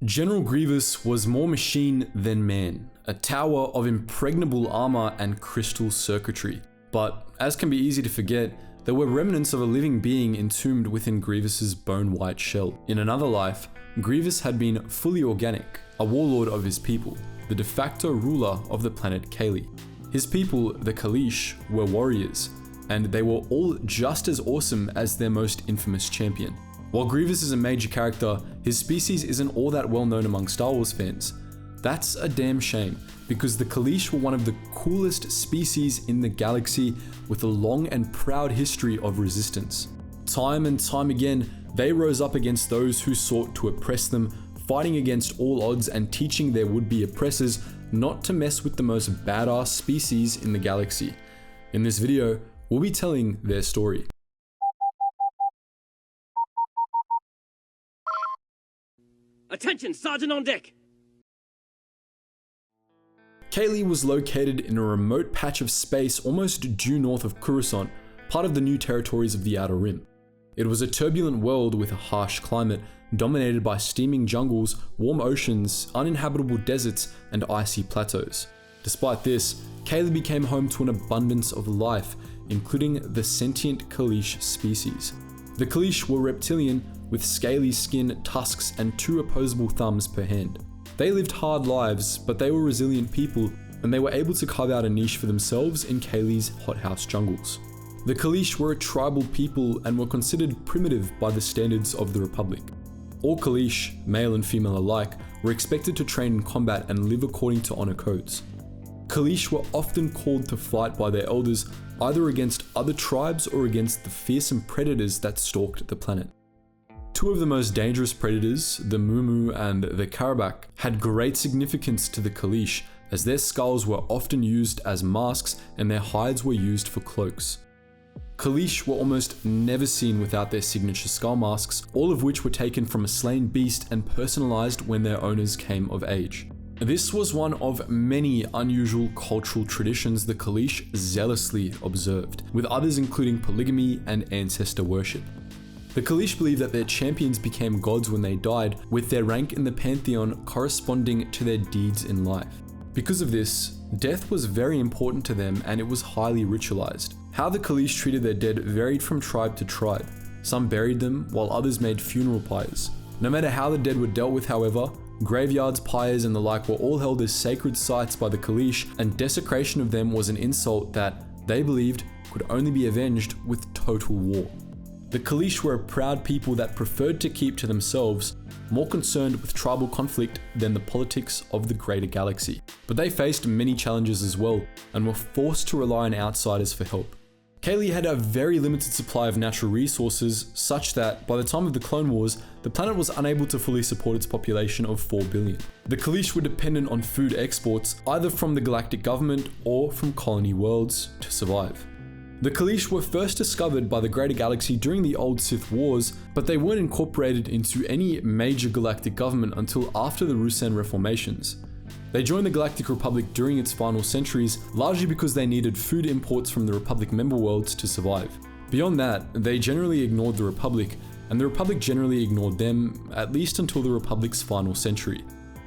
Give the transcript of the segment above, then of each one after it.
General Grievous was more machine than man, a tower of impregnable armor and crystal circuitry. But, as can be easy to forget, there were remnants of a living being entombed within Grievous's bone-white shell. In another life, Grievous had been fully organic, a warlord of his people, the de facto ruler of the planet Kaleesh. His people, the Kaleesh, were warriors, and they were all just as awesome as their most infamous champion. While Grievous is a major character, his species isn't all that well known among Star Wars fans. That's a damn shame, because the Kaleesh were one of the coolest species in the galaxy with a long and proud history of resistance. Time and time again, they rose up against those who sought to oppress them, fighting against all odds and teaching their would-be oppressors not to mess with the most badass species in the galaxy. In this video, we'll be telling their story. Attention, Sergeant on deck! Kaleesh was located in a remote patch of space almost due north of Coruscant, part of the new territories of the Outer Rim. It was a turbulent world with a harsh climate, dominated by steaming jungles, warm oceans, uninhabitable deserts, and icy plateaus. Despite this, Kaleesh became home to an abundance of life, including the sentient Kaleesh species. The Kaleesh were reptilian, with scaly skin, tusks, and 2 opposable thumbs per hand. They lived hard lives, but they were resilient people, and they were able to carve out a niche for themselves in Kaleesh's hothouse jungles. The Kaleesh were a tribal people and were considered primitive by the standards of the Republic. All Kaleesh, male and female alike, were expected to train in combat and live according to honor codes. Kaleesh were often called to fight by their elders, either against other tribes or against the fearsome predators that stalked the planet. 2 of the most dangerous predators, the Mumu and the Karabak, had great significance to the Kaleesh, as their skulls were often used as masks and their hides were used for cloaks. Kaleesh were almost never seen without their signature skull masks, all of which were taken from a slain beast and personalized when their owners came of age. This was one of many unusual cultural traditions the Kaleesh zealously observed, with others including polygamy and ancestor worship. The Kaleesh believed that their champions became gods when they died, with their rank in the pantheon corresponding to their deeds in life. Because of this, death was very important to them and it was highly ritualized. How the Kaleesh treated their dead varied from tribe to tribe. Some buried them, while others made funeral pyres. No matter how the dead were dealt with, however, graveyards, pyres, and the like were all held as sacred sites by the Kaleesh, and desecration of them was an insult that, they believed, could only be avenged with total war. The Kaleesh were a proud people that preferred to keep to themselves, more concerned with tribal conflict than the politics of the greater galaxy. But they faced many challenges as well, and were forced to rely on outsiders for help. Kaleesh had a very limited supply of natural resources, such that by the time of the Clone Wars, the planet was unable to fully support its population of 4 billion. The Kaleesh were dependent on food exports, either from the galactic government or from colony worlds, to survive. The Kaleesh were first discovered by the greater galaxy during the old Sith Wars, but they weren't incorporated into any major galactic government until after the Ruusan reformations. They joined the Galactic Republic during its final centuries, largely because they needed food imports from the Republic member worlds to survive. Beyond that, they generally ignored the Republic, and the Republic generally ignored them, at least until the Republic's final century.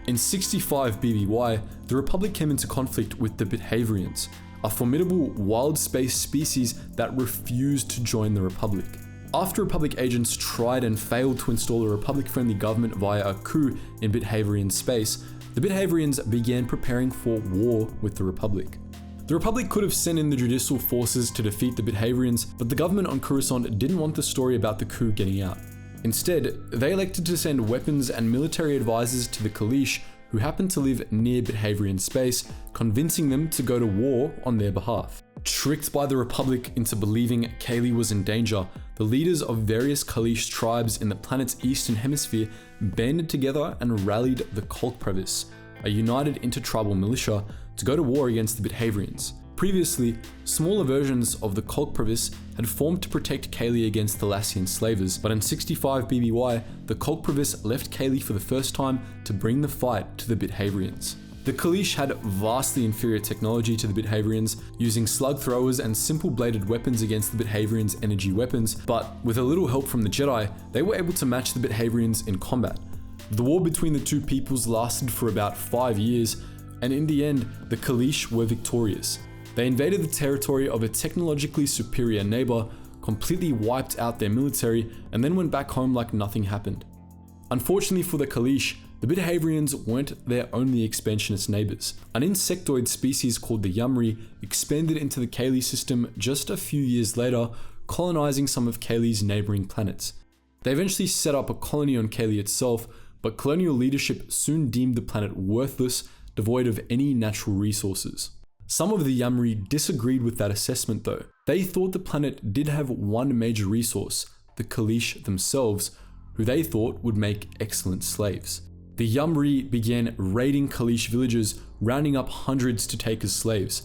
In 65 BBY, the Republic came into conflict with the Behaviorians, a formidable wild space species that refused to join the Republic. After Republic agents tried and failed to install a Republic-friendly government via a coup in Behaviorian space, the Behaviorians began preparing for war with the Republic. The Republic could have sent in the judicial forces to defeat the Behaviorians, but the government on Coruscant didn't want the story about the coup getting out. Instead, they elected to send weapons and military advisors to the Kaleesh, who happened to live near Behaviorian space, convincing them to go to war on their behalf. Tricked by the Republic into believing Kaleesh was in danger, the leaders of various Kaleesh tribes in the planet's eastern hemisphere banded together and rallied the Kolkprevis, a united intertribal militia, to go to war against the Behaviorians. Previously, smaller versions of the Kolkprevis had formed to protect Kaleesh against the Thalassian slavers, but in 65 BBY, the Kolkprevis left Kaleesh for the first time to bring the fight to the Behaviorians. The Kaleesh had vastly inferior technology to the Behaviorians, using slug throwers and simple bladed weapons against the Behaviorians' energy weapons, but with a little help from the Jedi, they were able to match the Behaviorians in combat. The war between the two peoples lasted for about 5 years, and in the end, the Kaleesh were victorious. They invaded the territory of a technologically superior neighbor, completely wiped out their military, and then went back home like nothing happened. Unfortunately for the Kaleesh, the Bidhavarians weren't their only expansionist neighbors. An insectoid species called the Yam'rii expanded into the Kaleesh system just a few years later, colonizing some of Kaleesh's neighboring planets. They eventually set up a colony on Kaleesh itself, but colonial leadership soon deemed the planet worthless, devoid of any natural resources. Some of the Yam'rii disagreed with that assessment though. They thought the planet did have one major resource, the Kaleesh themselves, who they thought would make excellent slaves. The Yam'rii began raiding Kaleesh villages, rounding up hundreds to take as slaves.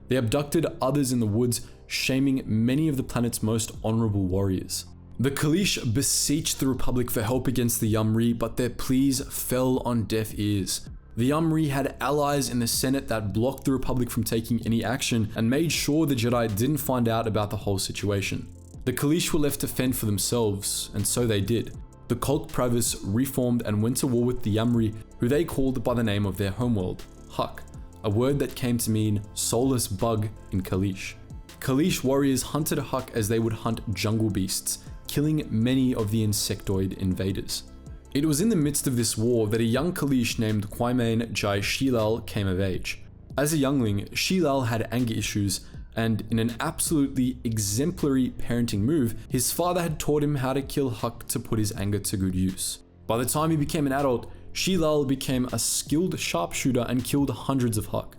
They abducted others in the woods, shaming many of the planet's most honorable warriors. The Kaleesh beseeched the Republic for help against the Yam'rii, but their pleas fell on deaf ears. The Yam'rii had allies in the Senate that blocked the Republic from taking any action and made sure the Jedi didn't find out about the whole situation. The Kaleesh were left to fend for themselves, and so they did. The Cult Pravis reformed and went to war with the Yam'rii, who they called by the name of their homeworld, Huk, a word that came to mean soulless bug in Kaleesh. Kaleesh warriors hunted Huk as they would hunt jungle beasts, killing many of the insectoid invaders. It was in the midst of this war that a young Kaleesh named Kwaimain Jai Shilal came of age. As a youngling, Shilal had anger issues, and in an absolutely exemplary parenting move, his father had taught him how to kill Huk to put his anger to good use. By the time he became an adult, Shilal became a skilled sharpshooter and killed hundreds of Huk.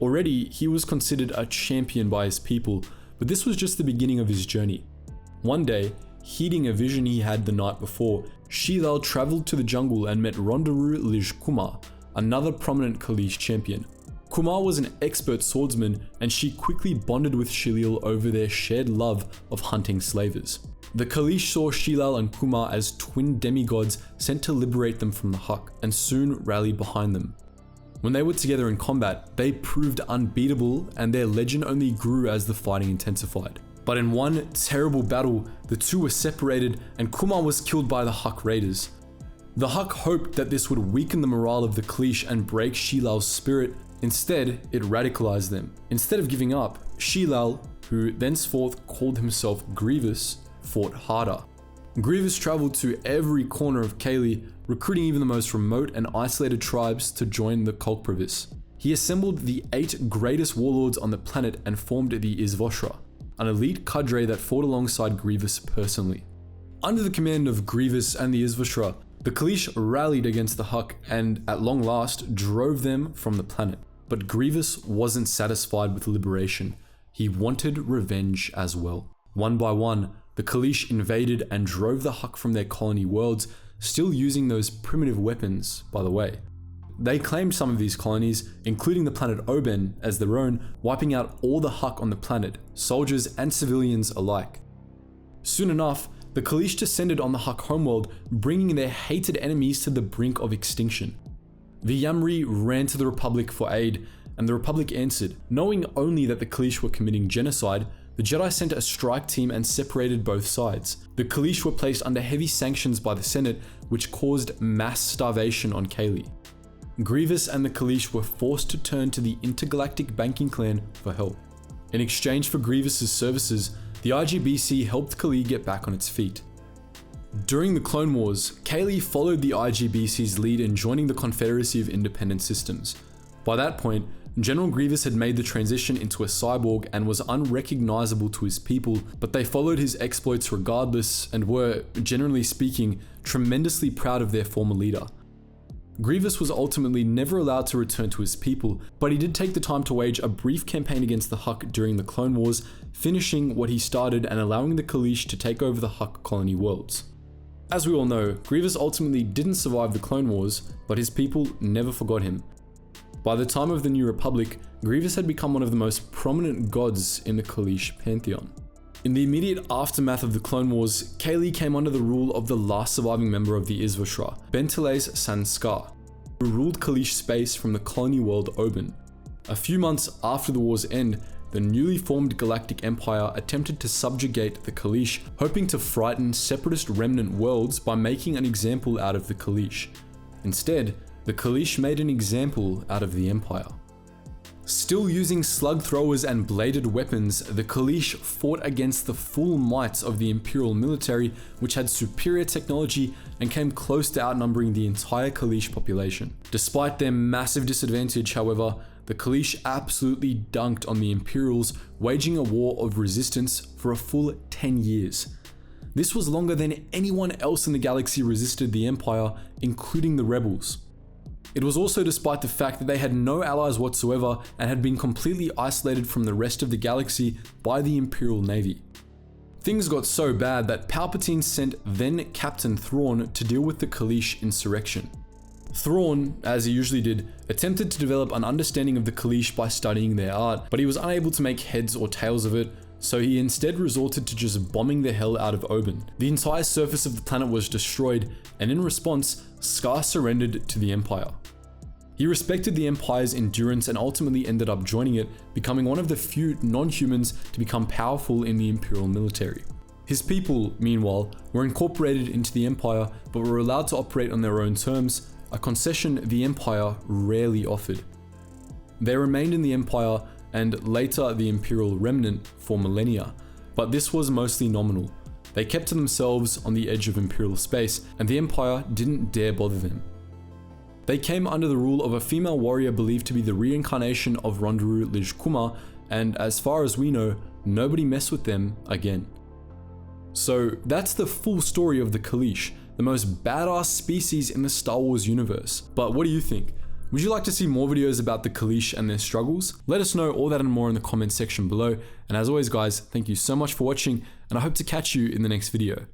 Already, he was considered a champion by his people, but this was just the beginning of his journey. One day, heeding a vision he had the night before, Shilal traveled to the jungle and met Rondaru Lij Kumar, another prominent Kaleesh champion. Kumar was an expert swordsman, and she quickly bonded with Shilal over their shared love of hunting slavers. The Kaleesh saw Shilal and Kumar as twin demigods sent to liberate them from the Huk, and soon rallied behind them. When they were together in combat, they proved unbeatable, and their legend only grew as the fighting intensified. But in one terrible battle, the two were separated and Kumar was killed by the Huk raiders. The Huk hoped that this would weaken the morale of the Kaleesh and break Shilal's spirit. Instead, it radicalized them. Instead of giving up, Shilal, who thenceforth called himself Grievous, fought harder. Grievous traveled to every corner of Kaleesh, recruiting even the most remote and isolated tribes to join the Cult Pravis. He assembled the 8 greatest warlords on the planet and formed the Izvoshra, an elite cadre that fought alongside Grievous personally. Under the command of Grievous and the Izvoshra, the Kaleesh rallied against the Huk and, at long last, drove them from the planet. But Grievous wasn't satisfied with liberation. He wanted revenge as well. One by one, the Kaleesh invaded and drove the Huk from their colony worlds, still using those primitive weapons, by the way. They claimed some of these colonies, including the planet Oben, as their own, wiping out all the Huk on the planet, soldiers and civilians alike. Soon enough, the Kaleesh descended on the Huk homeworld, bringing their hated enemies to the brink of extinction. The Yam'rii ran to the Republic for aid, and the Republic answered. Knowing only that the Kaleesh were committing genocide, the Jedi sent a strike team and separated both sides. The Kaleesh were placed under heavy sanctions by the Senate, which caused mass starvation on Kaleesh. Grievous and the Kaleesh were forced to turn to the intergalactic banking clan for help. In exchange for Grievous's services, the IGBC helped Kaleesh get back on its feet. During the Clone Wars, Kaleesh followed the IGBC's lead in joining the Confederacy of Independent Systems. By that point, General Grievous had made the transition into a cyborg and was unrecognizable to his people, but they followed his exploits regardless and were, generally speaking, tremendously proud of their former leader. Grievous was ultimately never allowed to return to his people, but he did take the time to wage a brief campaign against the Huk during the Clone Wars, finishing what he started and allowing the Kaleesh to take over the Huk colony worlds. As we all know, Grievous ultimately didn't survive the Clone Wars, but his people never forgot him. By the time of the New Republic, Grievous had become one of the most prominent gods in the Kaleesh pantheon. In the immediate aftermath of the Clone Wars, Kaleesh came under the rule of the last surviving member of the Izvoshra, Bentele's son Sk'ar, who ruled Kaleesh space from the colony world Oben. A few months after the war's end, the newly formed Galactic Empire attempted to subjugate the Kaleesh, hoping to frighten separatist remnant worlds by making an example out of the Kaleesh. Instead, the Kaleesh made an example out of the Empire. Still using slug throwers and bladed weapons, the Kaleesh fought against the full might of the Imperial military, which had superior technology and came close to outnumbering the entire Kaleesh population. Despite their massive disadvantage, however, the Kaleesh absolutely dunked on the Imperials, waging a war of resistance for a full 10 years. This was longer than anyone else in the galaxy resisted the Empire, including the rebels. It was also despite the fact that they had no allies whatsoever and had been completely isolated from the rest of the galaxy by the Imperial Navy. Things got so bad that Palpatine sent then Captain Thrawn to deal with the Kaleesh insurrection. Thrawn, as he usually did, attempted to develop an understanding of the Kaleesh by studying their art, but he was unable to make heads or tails of it, so he instead resorted to just bombing the hell out of Oban. The entire surface of the planet was destroyed, and in response, Sk'ar surrendered to the Empire. He respected the Empire's endurance and ultimately ended up joining it, becoming one of the few non-humans to become powerful in the Imperial military. His people, meanwhile, were incorporated into the Empire but were allowed to operate on their own terms, a concession the Empire rarely offered. They remained in the Empire and later the Imperial Remnant for millennia, but this was mostly nominal. They kept to themselves on the edge of Imperial space, and the Empire didn't dare bother them. They came under the rule of a female warrior believed to be the reincarnation of Rondaru Lij Kuma, and as far as we know, nobody messed with them again. So that's the full story of the Kaleesh, the most badass species in the Star Wars universe. But what do you think? Would you like to see more videos about the Kaleesh and their struggles? Let us know all that and more in the comments section below. And as always guys, thank you so much for watching, and I hope to catch you in the next video.